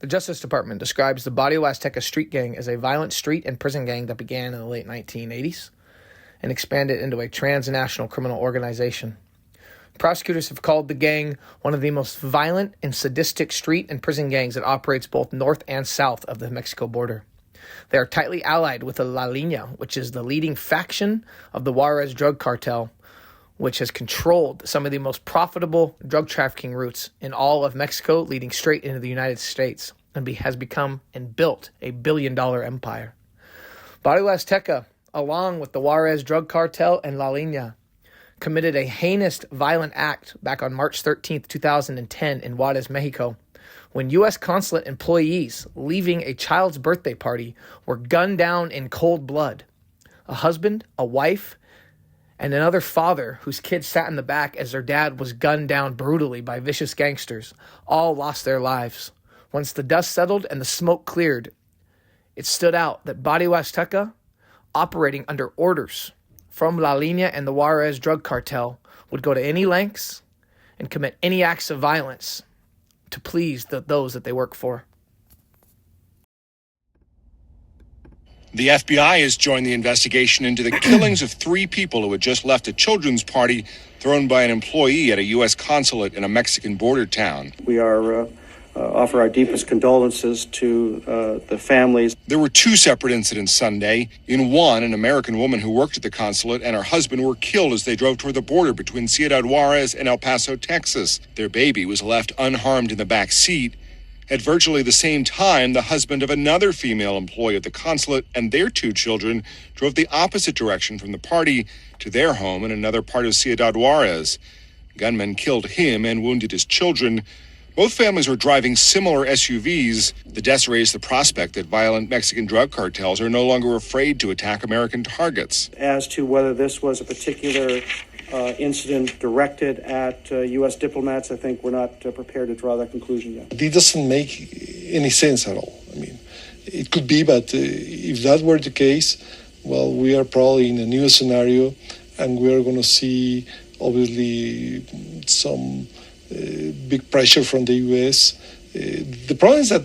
The Justice Department describes the Barrio Azteca street gang as a violent street and prison gang that began in the late 1980s and expanded into a transnational criminal organization. Prosecutors have called the gang one of the most violent and sadistic street and prison gangs that operates both north and south of the Mexico border. They are tightly allied with the La Línea, which is the leading faction of the Juarez drug cartel, which has controlled some of the most profitable drug trafficking routes in all of Mexico, leading straight into the United States, and has become and built a billion-dollar empire. Barrio Azteca, along with the Juarez drug cartel and La Línea, committed a heinous violent act back on March 13, 2010 in Juarez, Mexico, when US Consulate employees leaving a child's birthday party were gunned down in cold blood. A husband, a wife, and another father whose kid sat in the back as their dad was gunned down brutally by vicious gangsters all lost their lives. Once the dust settled and the smoke cleared, it stood out that Barrio Azteca, operating under orders from La Línea and the Juarez drug cartel, would go to any lengths and commit any acts of violence to please those that they work for. The FBI has joined the investigation into the killings of 3 people who had just left a children's party thrown by an employee at a U.S. consulate in a Mexican border town. We offer our deepest condolences to the families. There were 2 separate incidents Sunday. In one, an American woman who worked at the consulate and her husband were killed as they drove toward the border between Ciudad Juarez and El Paso, Texas. Their baby was left unharmed in the back seat. At virtually the same time, the husband of another female employee at the consulate and their 2 children drove the opposite direction from the party to their home in another part of Ciudad Juarez. Gunmen killed him and wounded his children. Both families were driving similar SUVs. The deaths raised the prospect that violent Mexican drug cartels are no longer afraid to attack American targets. As to whether this was a particular incident directed at U.S. diplomats, I think we're not prepared to draw that conclusion yet. It doesn't make any sense at all. I mean, it could be, but if that were the case, well, we are probably in a new scenario, and we are going to see, obviously, some big pressure from the U.S. The problem is that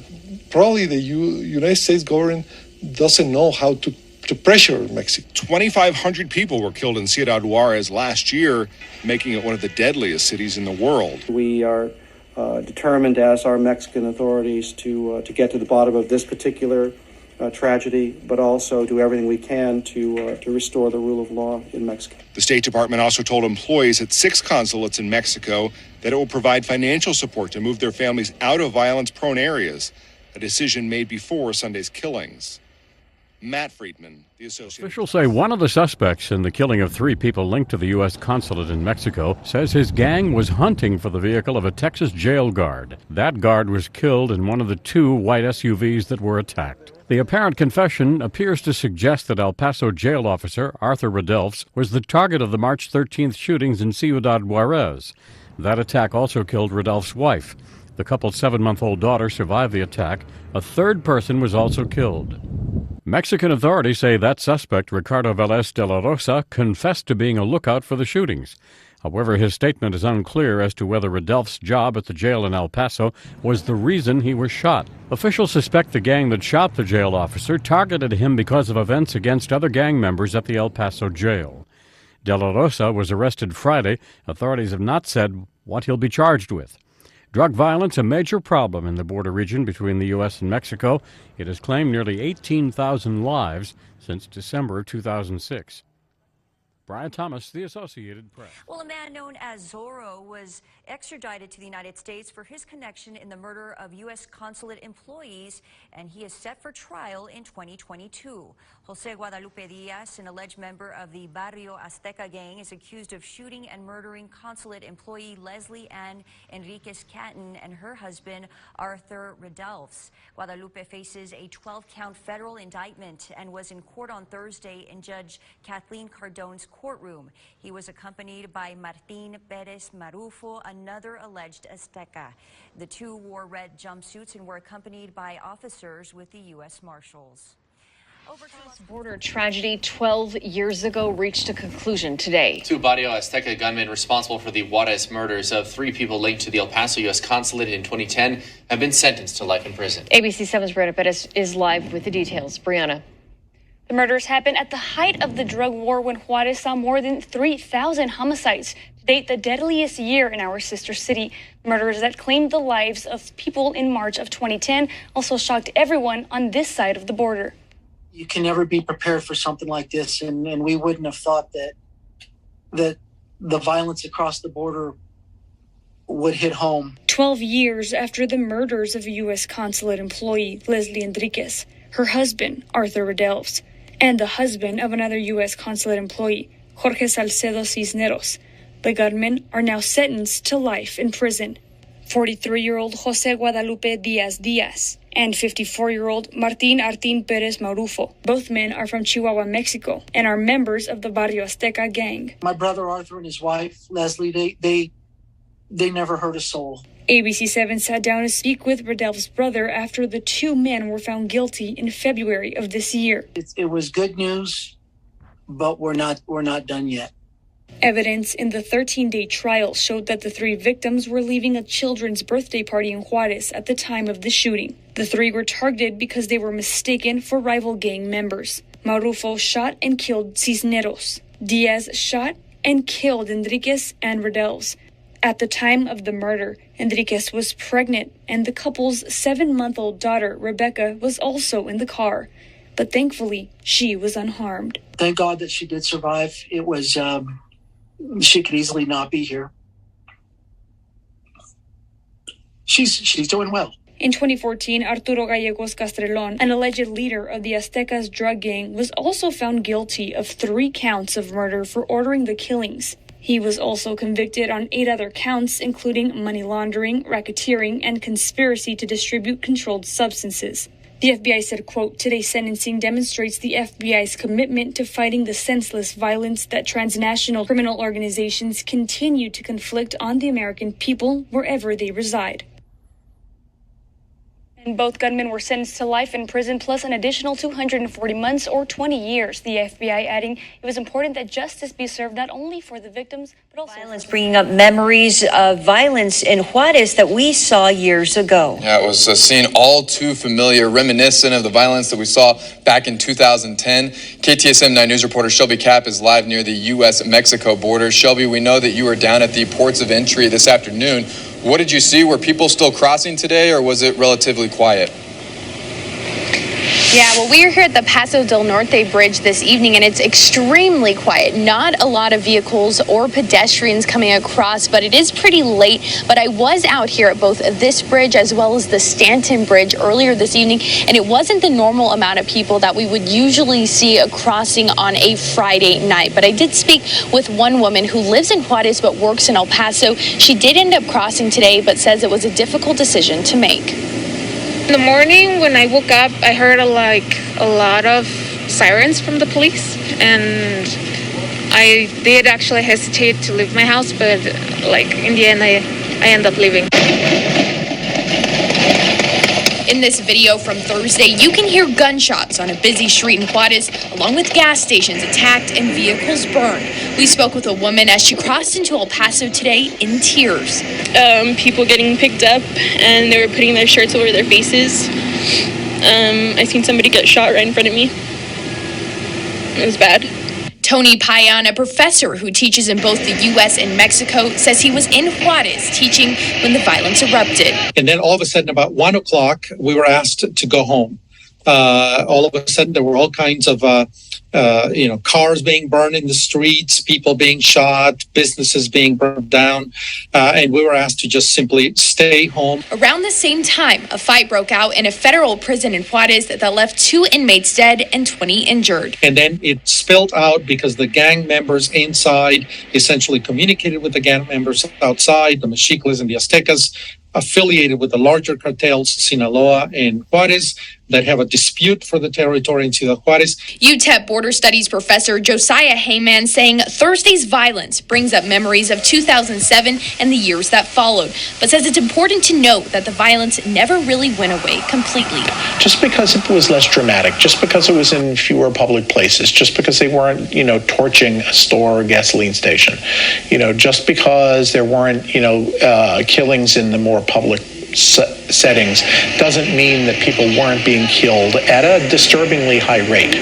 probably the United States government doesn't know how to pressure Mexico. 2,500 people were killed in Ciudad Juarez last year, making it one of the deadliest cities in the world. We are determined, as are Mexican authorities, to get to the bottom of this particular tragedy, but also do everything we can to restore the rule of law in Mexico. The State Department also told employees at 6 consulates in Mexico that it will provide financial support to move their families out of violence-prone areas, a decision made before Sunday's killings. Matt Friedman, the Associated. Officials say one of the suspects in the killing of 3 people linked to the U.S. consulate in Mexico says his gang was hunting for the vehicle of a Texas jail guard. That guard was killed in one of the 2 white SUVs that were attacked. The apparent confession appears to suggest that El Paso jail officer Arthur Redelfs was the target of the March 13th shootings in Ciudad Juarez. That attack also killed Redelfs' wife. The couple's 7-month-old daughter survived the attack. A 3rd person was also killed. Mexican authorities say that suspect, Ricardo Velez de la Rosa, confessed to being a lookout for the shootings. However, his statement is unclear as to whether Redelf's job at the jail in El Paso was the reason he was shot. Officials suspect the gang that shot the jail officer targeted him because of events against other gang members at the El Paso jail. De la Rosa was arrested Friday. Authorities have not said what he'll be charged with. Drug violence, a major problem in the border region between the U.S. and Mexico. It has claimed nearly 18,000 lives since December 2006. Brian Thomas, The Associated Press. Well, a man known as Zorro was extradited to the United States for his connection in the murder of U.S. consulate employees, and he is set for trial in 2022. Jose Guadalupe Diaz, an alleged member of the Barrio Azteca gang, is accused of shooting and murdering consulate employee Leslie Ann Enriquez Catton and her husband, Arthur Redelfs. Guadalupe faces a 12-count federal indictment and was in court on Thursday in Judge Kathleen Cardone's courtroom. He was accompanied by Martin Perez Marufo, another alleged Azteca. The 2 wore red jumpsuits and were accompanied by officers with the U.S. Marshals. Border tragedy 12 years ago reached a conclusion today. Two Barrio Azteca gunmen responsible for the Juarez murders of 3 people linked to the El Paso US Consulate in 2010 have been sentenced to life in prison. ABC 7's Brianna Perez is live with the details. Brianna. The murders happened at the height of the drug war when Juarez saw more than 3,000 homicides. To date, the deadliest year in our sister city. Murders that claimed the lives of people in March of 2010 also shocked everyone on this side of the border. You can never be prepared for something like this, and we wouldn't have thought that the violence across the border would hit home. 12 years after the murders of a U.S. Consulate employee, Leslie Enriquez, her husband, Arthur Redelves, and the husband of another U.S. Consulate employee, Jorge Salcedo Cisneros, the gunmen are now sentenced to life in prison. 43-year-old Jose Guadalupe Diaz and 54-year-old Martín Artín Pérez Maurufo. Both men are from Chihuahua, Mexico, and are members of the Barrio Azteca gang. My brother Arthur and his wife, Leslie, they never hurt a soul. ABC 7 sat down to speak with Redel's brother after the 2 men were found guilty in February of this year. It was good news, but we're not done yet. Evidence in the 13-day trial showed that the 3 victims were leaving a children's birthday party in Juarez at the time of the shooting. The 3 were targeted because they were mistaken for rival gang members. Maurufo shot and killed Cisneros. Diaz shot and killed Enriquez and Redelves. At the time of the murder, Enriquez was pregnant, and the couple's 7-month-old daughter, Rebecca, was also in the car. But thankfully, she was unharmed. Thank God that she did survive. It was... she could easily not be here. She's doing well. In 2014, Arturo Gallegos Castrelón, an alleged leader of the Aztecas drug gang, was also found guilty of 3 counts of murder for ordering the killings. He was also convicted on 8 other counts, including money laundering, racketeering, and conspiracy to distribute controlled substances. The FBI said, quote, today's sentencing demonstrates the FBI's commitment to fighting the senseless violence that transnational criminal organizations continue to inflict on the American people wherever they reside. And both gunmen were sentenced to life in prison plus an additional 240 months or 20 years. The FBI adding it was important that justice be served not only for the victims, but also violence, bringing up memories of violence in Juarez that we saw years ago. Yeah, it was a scene all too familiar, reminiscent of the violence that we saw back in 2010. KTSM 9 News reporter Shelby Kapp is live near the U.S.-Mexico border. Shelby, we know that you were down at the ports of entry this afternoon. What did you see? Were people still crossing today, or was it relatively quiet? Yeah, well, we are here at the Paso del Norte Bridge this evening, and it's extremely quiet. Not a lot of vehicles or pedestrians coming across, but it is pretty late. But I was out here at both this bridge as well as the Stanton Bridge earlier this evening, and it wasn't the normal amount of people that we would usually see crossing on a Friday night. But I did speak with one woman who lives in Juarez but works in El Paso. She did end up crossing today, but says it was a difficult decision to make. In the morning when I woke up, I heard a lot of sirens from the police, and I did actually hesitate to leave my house, but in the end I ended up leaving. In this video from Thursday, you can hear gunshots on a busy street in Juarez, along with gas stations attacked and vehicles burned. We spoke with a woman as she crossed into El Paso today in tears. People getting picked up, and they were putting their shirts over their faces. I seen somebody get shot right in front of me. It was bad. Tony Payan, a professor who teaches in both the U.S. and Mexico, says he was in Juarez teaching when the violence erupted. And then all of a sudden, about 1 o'clock, we were asked to go home. All of a sudden, there were all kinds of, cars being burned in the streets, people being shot, businesses being burned down, and we were asked to just simply stay home. Around the same time, a fight broke out in a federal prison in Juarez that left 2 inmates dead and 20 injured. And then it spilled out because the gang members inside essentially communicated with the gang members outside, the Mexicas and the Aztecas, affiliated with the larger cartels, Sinaloa and Juarez, that have a dispute for the territory in Ciudad Juarez. UTEP Border Studies professor Josiah Heyman saying Thursday's violence brings up memories of 2007 and the years that followed, but says it's important to note that the violence never really went away completely. Just because it was less dramatic, just because it was in fewer public places, just because they weren't, torching a store or gasoline station, just because there weren't, killings in the more public settings, doesn't mean that people weren't being killed at a disturbingly high rate.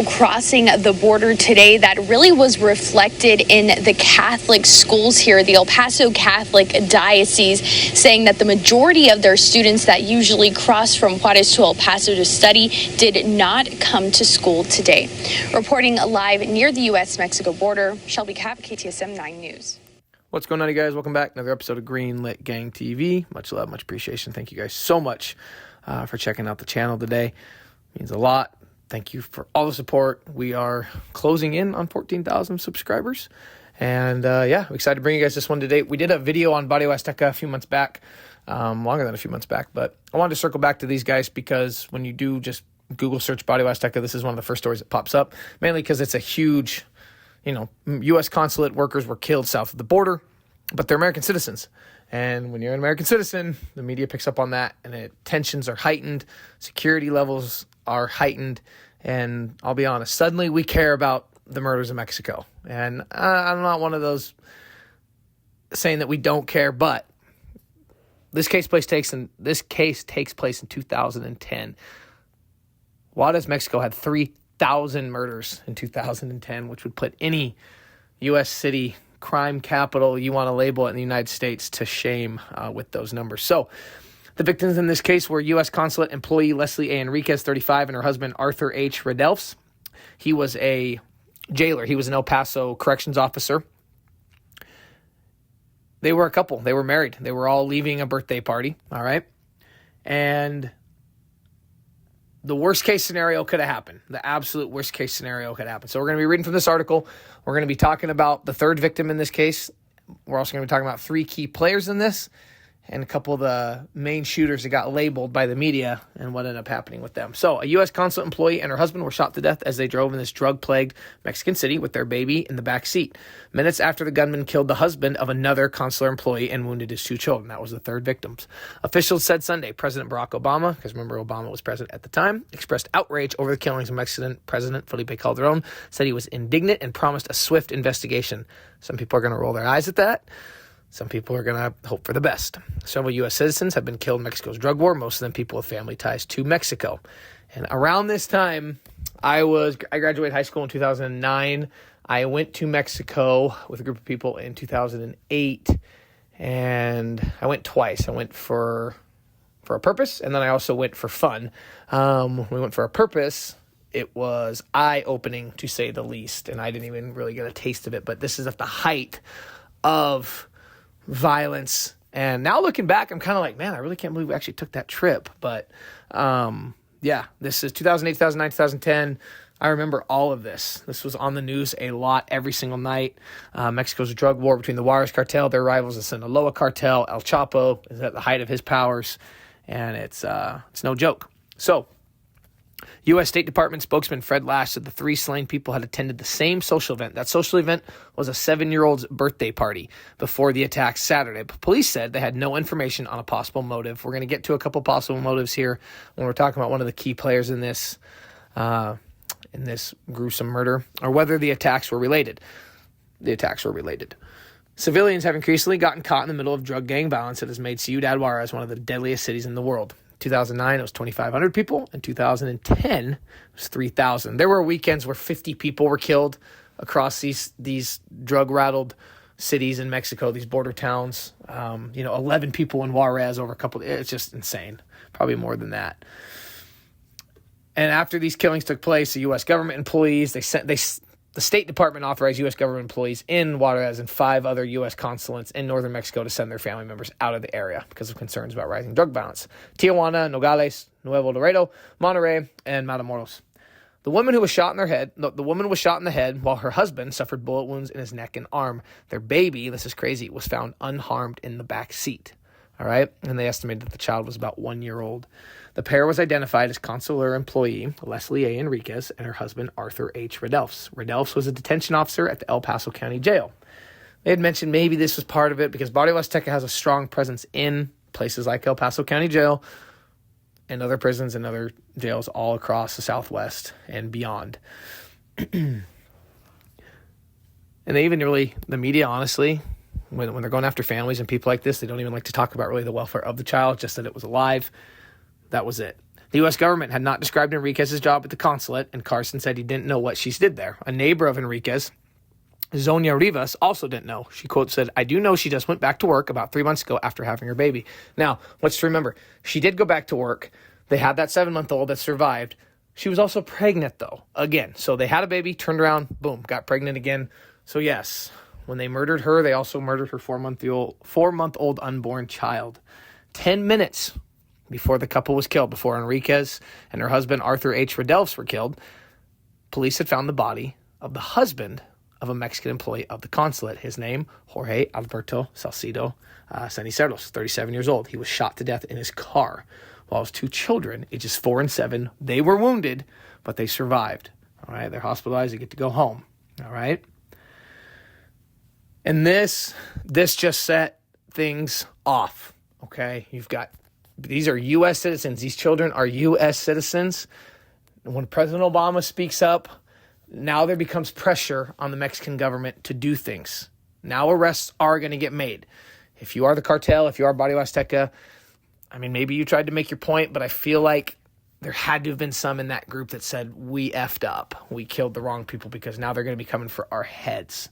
Crossing the border today, that really was reflected in the Catholic schools here, the El Paso Catholic Diocese, saying that the majority of their students that usually cross from Juarez to El Paso to study did not come to school today. Reporting live near the U.S.-Mexico border, Shelby Cap, KTSM 9 News. What's going on, you guys? Welcome back. Another episode of Greenlit Gang TV. Much love, much appreciation. Thank you guys so much for checking out the channel today. It means a lot. Thank you for all the support. We are closing in on 14,000 subscribers. And I'm excited to bring you guys this one today. We did a video on Barrio Azteca a few months back, longer than a few months back. But I wanted to circle back to these guys because when you do just Google search Barrio Azteca, this is one of the first stories that pops up. Mainly because it's a huge, US Consulate workers were killed south of the border, but they're American citizens. And when you're an American citizen, the media picks up on that, and tensions are heightened, security levels are heightened, and I'll be honest, suddenly we care about the murders in Mexico. And I'm not one of those saying that we don't care, but this case takes place in 2010. Juarez, Mexico had 3,000 murders in 2010, which would put any U.S. city crime capital you want to label it in the United States to shame with those numbers. So the victims in this case were U.S. Consulate employee Leslie A. Enriquez, 35, and her husband Arthur H. Redelfs. He was a jailer. He was an El Paso corrections officer. They were a couple. They were married. They were all leaving a birthday party, all right? And the worst case scenario could have happened. The absolute worst case scenario could happen. So we're going to be reading from this article. We're going to be talking about the third victim in this case. We're also going to be talking about 3 key players in this and a couple of the main shooters that got labeled by the media and what ended up happening with them. So a U.S. Consulate employee and her husband were shot to death as they drove in this drug-plagued Mexican city with their baby in the back seat. Minutes after the gunman killed the husband of another consular employee and wounded his 2 children. That was the third victim. Officials said Sunday President Barack Obama, because remember Obama was president at the time, expressed outrage over the killings of Mexican President Felipe Calderon, said he was indignant and promised a swift investigation. Some people are going to roll their eyes at that. Some people are going to hope for the best. Several U.S. citizens have been killed in Mexico's drug war, most of them people with family ties to Mexico. And around this time, I graduated high school in 2009. I went to Mexico with a group of people in 2008, and I went twice. I went for a purpose, and then I also went for fun. When we went for a purpose, it was eye-opening, to say the least, and I didn't even really get a taste of it, but this is at the height of violence. And now looking back, I'm kind of like, man, I really can't believe we actually took that trip. But this is 2008, 2009, 2010. I remember all of this. This was on the news a lot every single night. Mexico's drug war between the Juarez cartel, their rivals, the Sinaloa cartel. El Chapo is at the height of his powers, and it's no joke. So U.S. State Department spokesman Fred Lash said the 3 slain people had attended the same social event. That social event was a 7-year-old's birthday party before the attack Saturday. But police said they had no information on a possible motive. We're going to get to a couple possible motives here when we're talking about one of the key players in this gruesome murder, or whether the attacks were related. The attacks were related. Civilians have increasingly gotten caught in the middle of drug gang violence that has made Ciudad Juarez one of the deadliest cities in the world. 2009, it was 2,500 people. In 2010, it was 3,000. There were weekends where 50 people were killed across these drug-rattled cities in Mexico, these border towns. 11 people in Juarez over a couple. It's just insane. Probably more than that. And after these killings took place, the U.S. government employees, the State Department authorized U.S. government employees in Juarez and 5 other U.S. consulates in northern Mexico to send their family members out of the area because of concerns about rising drug violence. Tijuana, Nogales, Nuevo Laredo, Monterrey, and Matamoros. The woman was shot in the head while her husband suffered bullet wounds in his neck and arm. Their baby, this is crazy, was found unharmed in the back seat. All right. And they estimated that the child was about 1 year old. The pair was identified as consular employee Leslie A. Enriquez and her husband Arthur H. Redelfs. Redelfs was a detention officer at the El Paso County Jail. They had mentioned maybe this was part of it because Barrio Azteca has a strong presence in places like El Paso County Jail and other prisons and other jails all across the Southwest and beyond. And they even the media, honestly, when they're going after families and people like this, they don't even like to talk about really the welfare of the child, just that it was alive. That was it. The U.S. government had not described Enriquez's job at the consulate, and Carson said he didn't know what she did there. A neighbor of Enriquez, Zonia Rivas, also didn't know. She, quote, said, "I do know she just went back to work about 3 months ago after having her baby." Now, let's remember, she did go back to work. They had that 7-month-old that survived. She was also pregnant, though, again. So they had a baby, turned around, boom, got pregnant again. So, yes, when they murdered her, they also murdered her 4-month-old unborn child. 10 minutes before the couple was killed, before Enriquez and her husband Arthur H. Redelfs were killed, police had found the body of the husband of a Mexican employee of the consulate. His name, Jorge Alberto Salcido Ceniceros, 37 years old. He was shot to death in his car, while his 2 children, ages 4 and 7, they were wounded, but they survived. All right, they're hospitalized. They get to go home. All right. And this just set things off. Okay, these are U.S. citizens. These children are U.S. citizens. And when President Obama speaks up, now there becomes pressure on the Mexican government to do things. Now arrests are going to get made. If you are the cartel, if you are Barrio Azteca, I mean, maybe you tried to make your point, but I feel like there had to have been some in that group that said, we effed up. We killed the wrong people because now they're going to be coming for our heads.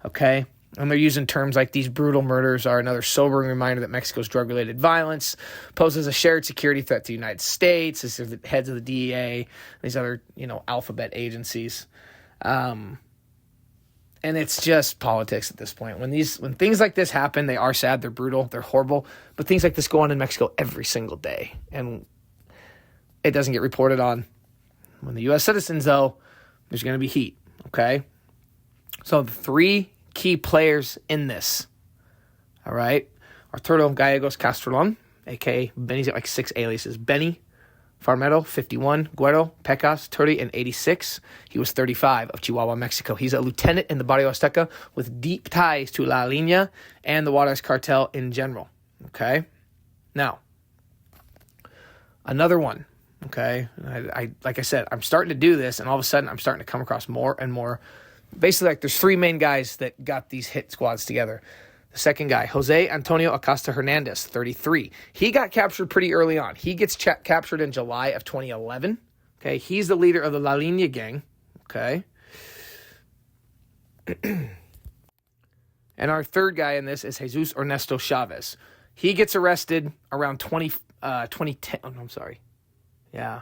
Okay? And they're using terms like these brutal murders are another sobering reminder that Mexico's drug-related violence poses a shared security threat to the United States. This is the heads of the DEA, these other, alphabet agencies. And it's just politics at this point. When things like this happen, they are sad, they're brutal, they're horrible. But things like this go on in Mexico every single day. And it doesn't get reported on. When the U.S. citizens, though, there's going to be heat. Okay? So the 3 key players in this, all right, Arturo Gallegos Castrolon, a.k.a. Benny's got like 6 aliases. Benny Farmero, 51, Guero, Pecas, 30, and 86. He was 35 of Chihuahua, Mexico. He's a lieutenant in the Barrio Azteca with deep ties to La Línea and the Juarez cartel in general, okay? Now, another one, okay? I like I said, I'm starting to do this, and all of a sudden I'm starting to come across more and more. Basically, like there's 3 main guys that got these hit squads together. The second guy, Jose Antonio Acosta Hernandez, 33. He got captured pretty early on. He gets captured in July of 2011. Okay, he's the leader of the La Línea gang. Okay. And our third guy in this is Jesus Ernesto Chavez. He gets arrested around 2010. Oh, no, I'm sorry. Yeah.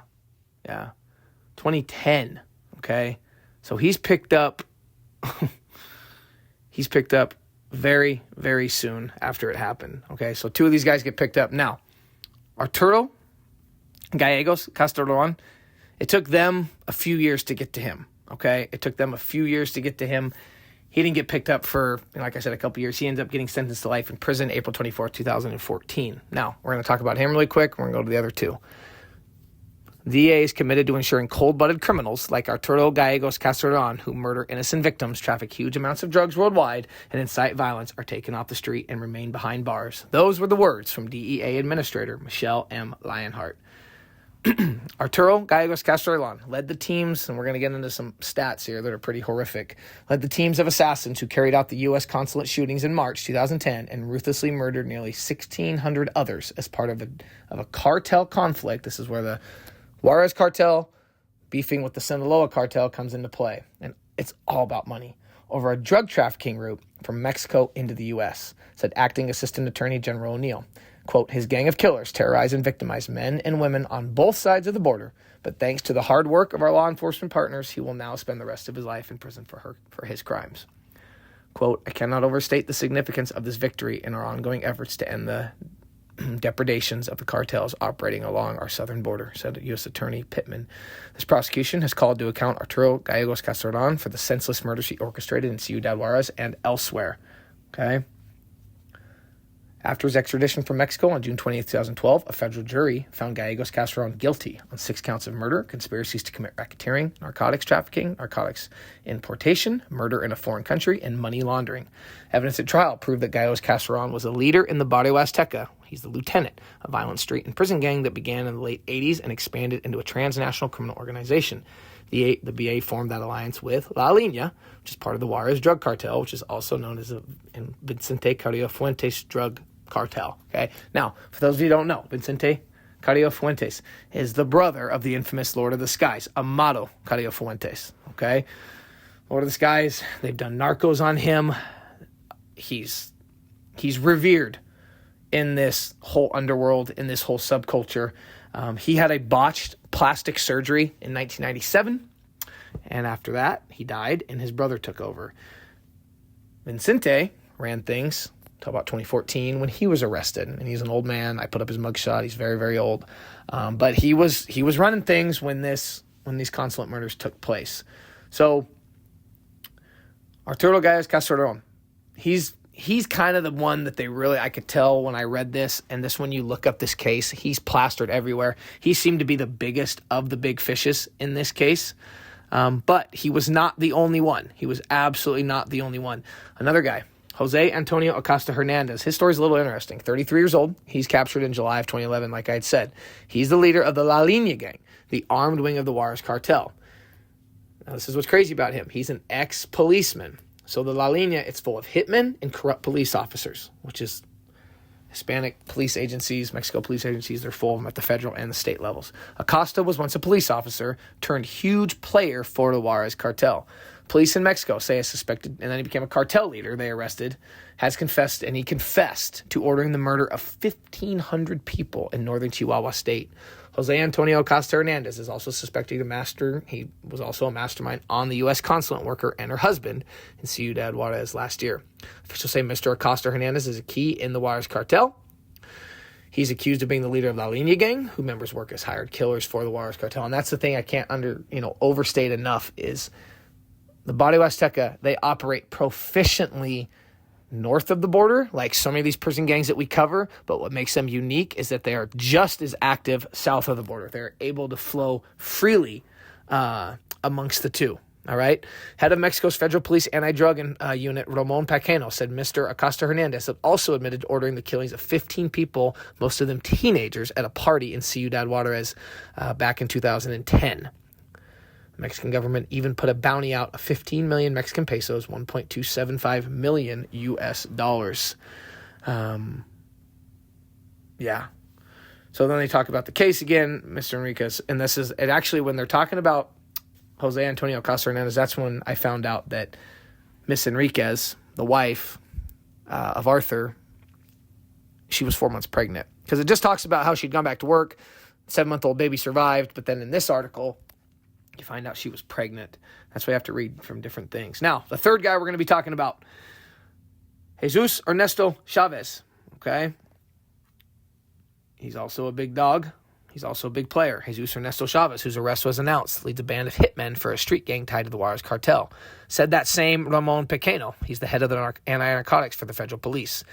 2010. Okay. So he's picked up very, very soon after it happened. Okay, so 2 of these guys get picked up. Now, Arturo Gallegos Castrolon, it took them a few years to get to him. Okay, it took them a few years to get to him. He didn't get picked up for, like I said, a couple years. He ended up getting sentenced to life in prison April 24th, 2014. Now, we're going to talk about him really quick. We're going to go to the other 2. The DEA is committed to ensuring cold-blooded criminals like Arturo Gallegos Castrolon, who murder innocent victims, traffic huge amounts of drugs worldwide, and incite violence, are taken off the street and remain behind bars. Those were the words from DEA Administrator Michelle M. Lionheart. Arturo Gallegos Castrolon led the teams, and we're going to get into some stats here that are pretty horrific, led the teams of assassins who carried out the U.S. Consulate shootings in March 2010 and ruthlessly murdered nearly 1,600 others as part of a cartel conflict. This is where the Juarez cartel beefing with the Sinaloa cartel comes into play. And it's all about money. Over a drug trafficking route from Mexico into the U.S., said Acting Assistant Attorney General O'Neill. Quote, his gang of killers terrorize and victimize men and women on both sides of the border. But thanks to the hard work of our law enforcement partners, he will now spend the rest of his life in prison for his crimes. Quote, I cannot overstate the significance of this victory in our ongoing efforts to end the depredations of the cartels operating along our southern border, said U.S. Attorney Pittman. This prosecution has called to account Arturo Gallegos Castrolon for the senseless murders he orchestrated in Ciudad Juarez and elsewhere. Okay? After his extradition from Mexico on June 20th, 2012, a federal jury found Gallegos Casaron guilty on 6 counts of murder, conspiracies to commit racketeering, narcotics trafficking, narcotics importation, murder in a foreign country, and money laundering. Evidence at trial proved that Gallegos Casaron was a leader in the Barrio Azteca. He's the lieutenant, a violent street and prison gang that began in the late 80s and expanded into a transnational criminal organization. The BA formed that alliance with La Línea, which is part of the Juarez drug cartel, which is also known as the Vicente Carrillo Fuentes drug cartel. Okay. Now, for those of you who don't know, Vicente Carrillo Fuentes is the brother of the infamous Lord of the Skies, Amado Carrillo Fuentes. Okay. Lord of the Skies, they've done Narcos on him. He's revered in this whole underworld, in this whole subculture. He had a botched plastic surgery in 1997, and after that, he died, and his brother took over. Vincente ran things until about 2014 when he was arrested, and he's an old man. I put up his mugshot. He's very, very old, but he was running things when these consulate murders took place. So Arturo Gallegos Casaron, he's kind of the one that they really, I could tell when I read this, and this when you look up this case, he's plastered everywhere. He seemed to be the biggest of the big fishes in this case, but he was not the only one. He was absolutely not the only one. Another guy, Jose Antonio Acosta Hernandez. His story's a little interesting. 33 years old. He's captured in July of 2011, like I had said. He's the leader of the La Línea gang, the armed wing of the Juarez cartel. Now, this is what's crazy about him. He's an ex-policeman. So the La Línea, it's full of hitmen and corrupt police officers, which is Hispanic police agencies, Mexico police agencies. They're full of them at the federal and the state levels. Acosta was once a police officer, turned huge player for the Juarez cartel. Police in Mexico say a suspected, and then he became a cartel leader they arrested, he confessed to ordering the murder of 1,500 people in northern Chihuahua state. Jose Antonio Acosta Hernandez is also suspected he was also a mastermind on the US Consulate worker and her husband in Ciudad Juarez last year. Officials say Mr. Acosta Hernandez is a key in the Juarez cartel. He's accused of being the leader of La Línea gang, who members work as hired killers for the Juarez cartel. And that's the thing I can't overstate enough is the Barrio Azteca, they operate proficiently north of the border, like so many of these prison gangs that we cover, but what makes them unique is that they are just as active south of the border. They're able to flow freely amongst the two, all right? Head of Mexico's Federal Police Anti-Drug Unit, Ramon Pequeno, said Mr. Acosta Hernandez had also admitted to ordering the killings of 15 people, most of them teenagers, at a party in Ciudad Juarez back in 2010. The Mexican government even put a bounty out of 15 million Mexican pesos, 1.275 million US dollars. Yeah. So then they talk about the case again, Mr. Enriquez, and this is it. Actually, when they're talking about Jose Antonio Acosta Hernandez, that's when I found out that Miss Enriquez, the wife of Arthur, she was 4 months pregnant. Because it just talks about how she'd gone back to work, 7-month-old baby survived, but then in this article, you find out she was pregnant. That's why you have to read from different things. Now, the third guy we're going to be talking about, Jesus Ernesto Chavez, okay? He's also a big dog. He's also a big player. Jesus Ernesto Chavez, whose arrest was announced, leads a band of hitmen for a street gang tied to the Juarez cartel. Said that same Ramon Pequeno. He's the head of the anti-narcotics for the federal police.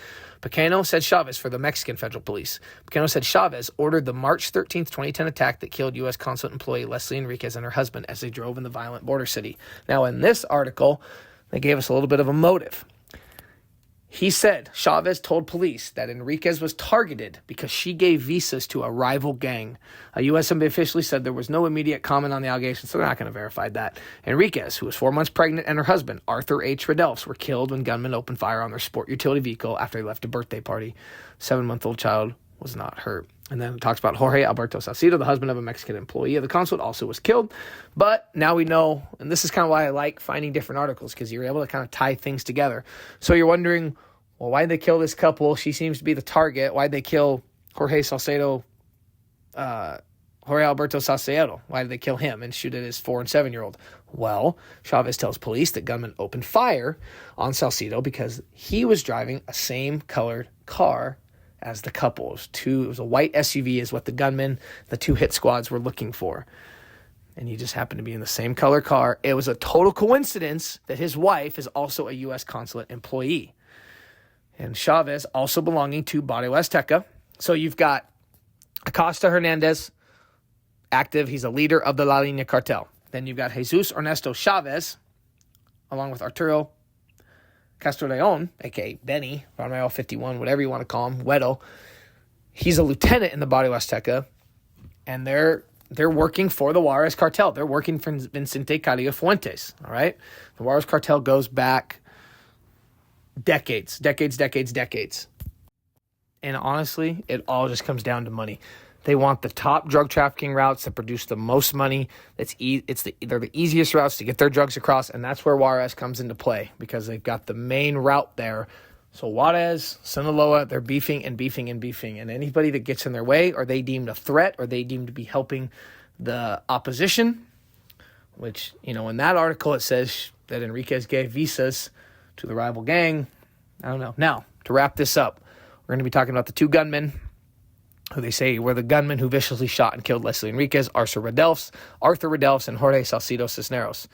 Pequeno said Chavez for the Mexican federal police. Pequeno said Chavez ordered the March 13th, 2010 attack that killed U.S. Consulate employee Leslie Enriquez and her husband as they drove in the violent border city. Now, in this article, they gave us a little bit of a motive. He said Chavez told police that Enriquez was targeted because she gave visas to a rival gang. A U.S. Embassy officially said there was no immediate comment on the allegations, so they're not going to verify that. Enriquez, who was 4 months pregnant, and her husband, Arthur H. Redelfs, were killed when gunmen opened fire on their sport utility vehicle after they left a birthday party. 7-month-old child was not hurt. And then it talks about Jorge Alberto Salcido, the husband of a Mexican employee of the consulate, also was killed. But now we know, and this is kind of why I like finding different articles, because you're able to kind of tie things together. So you're wondering, well, why'd they kill this couple? She seems to be the target. Why'd they kill Jorge Alberto Salcedo? Why did they kill him and shoot at his 4- and 7-year-old? Well, Chavez tells police that gunmen opened fire on Salcedo because he was driving a same-colored car as the couple. It was a white SUV is what the gunmen, the 2 hit squads were looking for. And he just happened to be in the same color car. It was a total coincidence that his wife is also a U.S. Consulate employee. and Chavez, also belonging to Barrio Azteca. So you've got Acosta Hernandez, active. He's a leader of the La Línea cartel. Then you've got Jesus Ernesto Chavez, along with Arturo Castroleon, a.k.a. Benny, Romeo 51, whatever you want to call him, Wedo. He's a lieutenant in the Barrio Azteca, and they're working for the Juarez cartel. They're working for Vicente Carrillo Fuentes, all right? The Juarez cartel goes back decades. And honestly, it all just comes down to money. They want the top drug trafficking routes that produce the most money. They're the easiest routes to get their drugs across, and that's where Juarez comes into play because they've got the main route there. So Juarez, Sinaloa, they're beefing. And anybody that gets in their way, or they deemed a threat, or they deemed to be helping the opposition, which, in that article it says that Enriquez gave visas to the rival gang. I don't know. Now, to wrap this up, we're going to be talking about the two gunmen who they say were the gunmen who viciously shot and killed Leslie Enriquez, Arthur Redelfs, and Jorge Salcido Cisneros.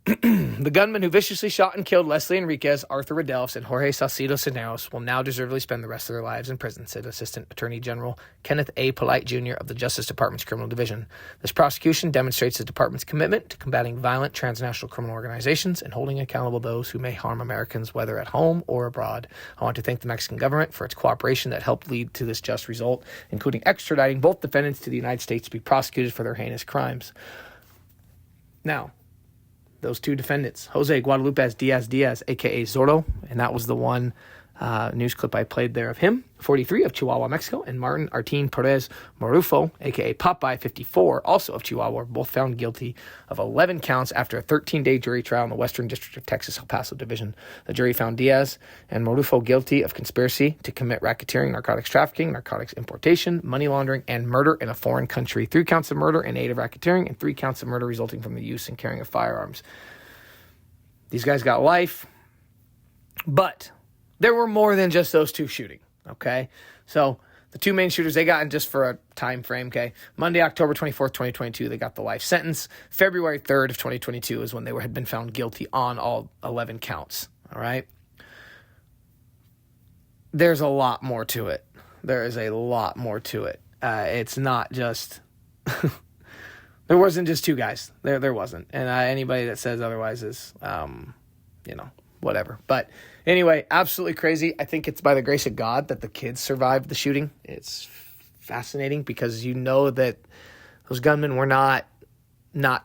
The gunmen who viciously shot and killed Leslie Enriquez, Arthur Redelfs, and Jorge Salcido Cisneros will now deservedly spend the rest of their lives in prison, said Assistant Attorney General Kenneth A. Polite Jr. of the Justice Department's Criminal Division. This prosecution demonstrates the department's commitment to combating violent transnational criminal organizations and holding accountable those who may harm Americans, whether at home or abroad. I want to thank the Mexican government for its cooperation that helped lead to this just result, including extraditing both defendants to the United States to be prosecuted for their heinous crimes. Now, those two defendants, Jose Guadalupe Diaz, a.k.a. Zorro, and that was the one news clip I played there of him, 43, of Chihuahua, Mexico, and Martin Artin Perez Marufo, a.k.a. Popeye, 54, also of Chihuahua, were both found guilty of 11 counts after a 13-day jury trial in the Western District of Texas, El Paso Division. The jury found Diaz and Marufo guilty of conspiracy to commit racketeering, narcotics trafficking, narcotics importation, money laundering, and murder in a foreign country. 3 counts of murder in aid of racketeering, and 3 counts of murder resulting from the use and carrying of firearms. These guys got life, but there were more than just those two shooting, okay? So the two main shooters, they got in just for a time frame, okay? Monday, October 24th, 2022, they got the life sentence. February 3rd of 2022 is when they had been found guilty on all 11 counts, all right? There's a lot more to it. There is a lot more to it. It's not just... There wasn't just two guys. There wasn't. And anybody that says otherwise is, whatever. But anyway, absolutely crazy. I think it's by the grace of God that the kids survived the shooting. It's fascinating because you know that those gunmen were not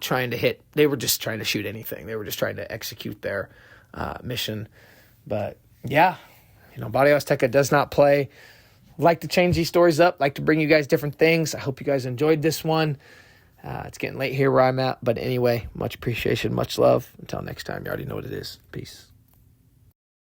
trying to hit. They were just trying to shoot anything. They were just trying to execute their mission. But yeah, Barrio Azteca does not play. Like to change these stories up. Like to bring you guys different things. I hope you guys enjoyed this one. It's getting late here where I'm at. But anyway, much appreciation, much love. Until next time, you already know what it is. Peace.